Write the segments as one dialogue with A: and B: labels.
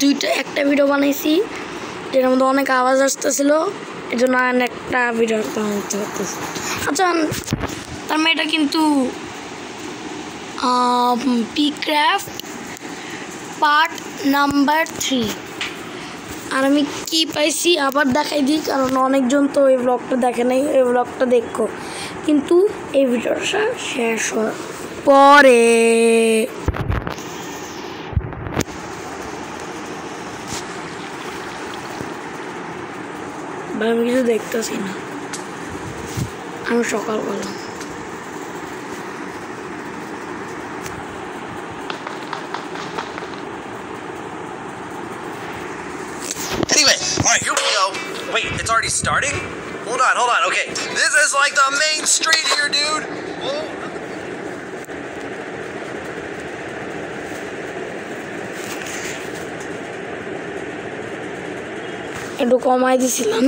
A: দুইটা একটা ভিডিও বানাইছি যেটার মধ্যে অনেক আওয়াজ আসতেছিল, এই জন্য একটা ভিডিও বানাতে পারতেছি। আচ্ছা, তার মানে এটা কিন্তু পিক্রাফট পার্ট নাম্বার 3। আর আমি কি পাইছি আবার দেখাই দিই, কারণ অনেকজন তো এই ব্লগটা দেখে নাই। এই ব্লগটা দেখো, কিন্তু এই ভিডিওটা শেষ হওয়ার পরে আমি কিছু দেখতেছি না। আমি সকালবেলা
B: Anyway, alright, here we go. Wait, it's already starting? Hold on, okay. This is like the main street here, dude. Whoa.
A: একটু কমাই দিছিলাম।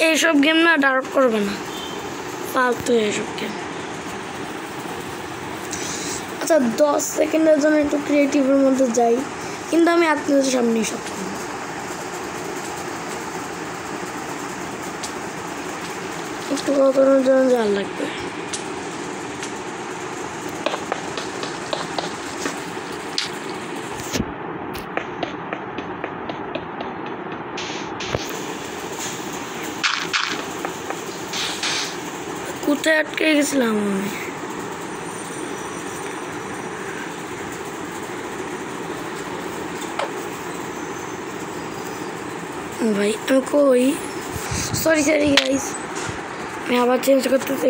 A: এইসব গেম না ডাউনলোড করবে না, ফালতু এইসব গেম। আচ্ছা, 10 সেকেন্ডের জন্য একটু ক্রিয়েটিভের মধ্যে যাই, কিন্তু আমি আপনাদের সামনেই সব করব। একটু কতটার জন্য জাল লাগবে। কোথায় আটকে গেছিলাম আমি? ভাই আমি কই? সরি গাইস, আমি আবার চেঞ্জ করতেছি।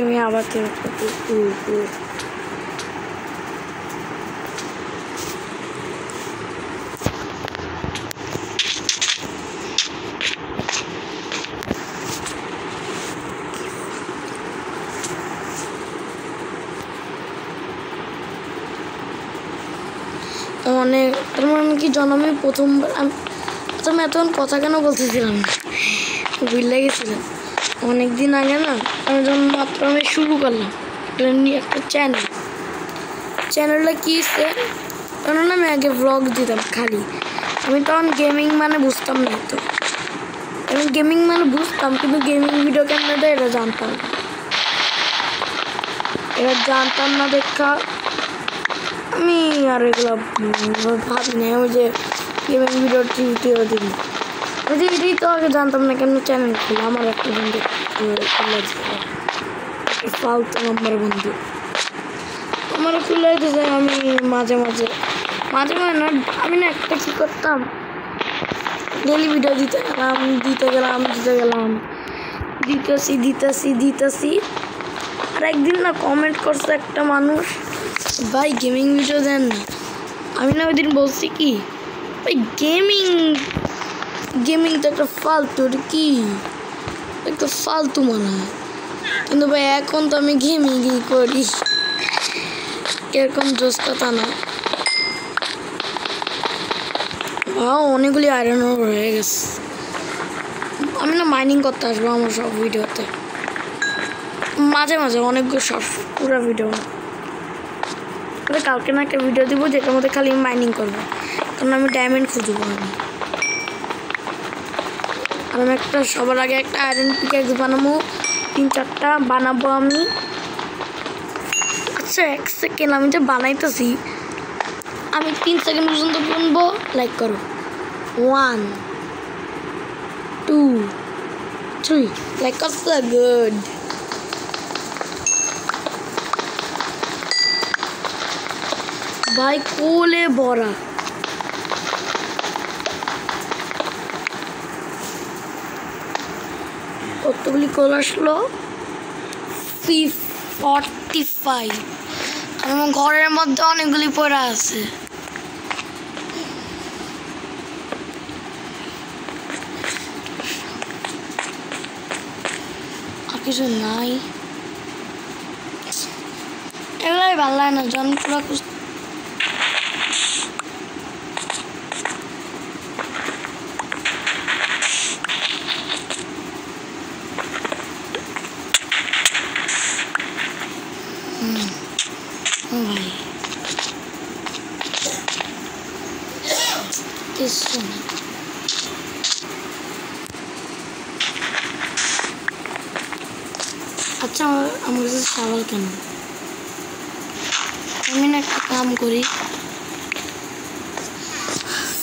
A: অনেক তার মানে কি জন্মে প্রথমবার আমি এতক্ষণ কথা কেন বলতেছিলাম, ভুলে গেছিলাম। অনেকদিন আগে না, আমি যখন মাত্র শুরু করলাম একটা চ্যানেলটা কি কারণ আমি আগে ব্লগ দিতাম খালি। আমি তখন গেমিং মানে বুঝতাম না, তো আমি গেমিং মানে বুঝতাম, কিন্তু গেমিং ভিডিও কেমন দেয় এটা জানতাম না। দেখা আমি আর এগুলো ভাবি না, ওই যে গেমিং ভিডিও টিভিও দিই এটাই তো আগে জানতাম না কেন চ্যানেল খুলে। আমার একটা বন্ধু ফালতু নাম্বার বন্ধু আমার খুলে দিয়েছে। আমি মাঝে মাঝে না, আমি না একটা কী করতাম, ডেলি ভিডিও দিতে গেলাম দিতেছি। আর একদিন না কমেন্ট করছে একটা মানুষ, ভাই গেমিং ভিডিও দেন না। আমি না ওই দিন বলছি কি, ভাই গেমিং তো একটা ফালতু, কি একটা ফালতু মনে হয়, কিন্তু ভাই এখন তো আমি গেমিংই করি, এরকম জোস কথা না। অনেকগুলি আয়রন হয়ে গেছে। আমি না মাইনিং করতে আসবো আমার সব ভিডিওতে, মাঝে অনেকগুলো সব পুরো ভিডিও। কালকে না একটা ভিডিও দিব যেটার মধ্যে খালি মাইনিং করবো, কারণ আমি ডায়মন্ড খুঁজবো। আর আমি সবার আগে একটা আয়রন পিক্যাক্স বানাবো, 3-4টা বানাবো আমি। আচ্ছা 1 সেকেন্ড, আমি যে বানাইতেছি আমি 3 সেকেন্ড পর্যন্ত গুনবো, লাইক করো। 1 2 3, লাইক করছো, গুড। ভাই কোলে ভরা, কতগুলি কোল আসলো? 45। আমার ঘরের মধ্যে অনেকগুলি পড়া আছে। আর কিছু নাই, এগুলাই ভালো লাগে না। জন পুরা ভাই কিছু না। আচ্ছা আমার কাছে সাবাল কেন? আমি না একটা কাম করি,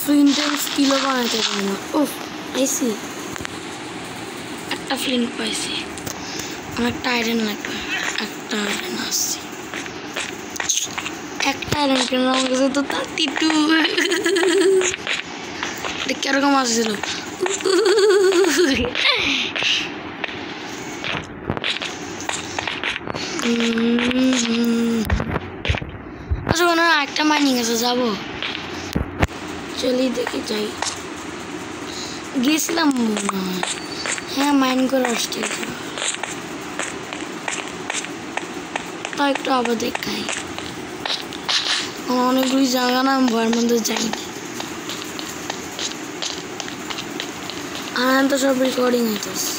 A: ফ্লিন্টের স্কিলও বানাতে পারি না। ও পাইছি, একটা ফ্লিন্ট পাইছি। আমার একটা আয়রন লাগবে, একটা আয়রন আসছি। একটা আয়রন কেন? আমার কাছে তো 32। এটা কিরকম আসছিল? আচ্ছা মনে হয় একটা মাইনিং আছে, যাবো চলি দেখে যাই। গেছিলাম হ্যাঁ মাইন করে আসছি, তা একটু আবার দেখাই। অনেকগুলি জায়গা না আমি ভয়ের মধ্যে যাই না। আর তো সব রেকর্ডিং হইতেছে,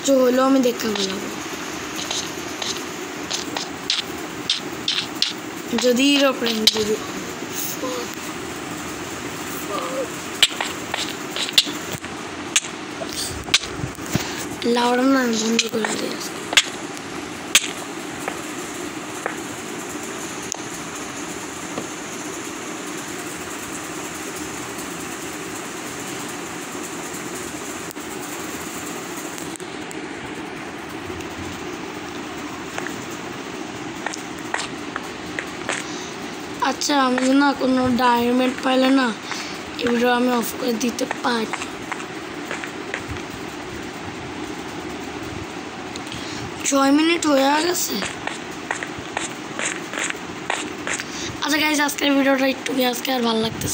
A: যে হইলেও আমি দেখা বলবো। যদি যদি লাউডা না বন্ধ করে দিয়ে আসে। আচ্ছা আমি না কোনো ডায়মন্ড পাইলে না এগুলো আমি অফ করে দিতে পারি। 6 মিনিট হয়ে গেছে। আচ্ছা গাইস আজকের ভিডিওটা একটু আজকে আর ভালো লাগতেছে।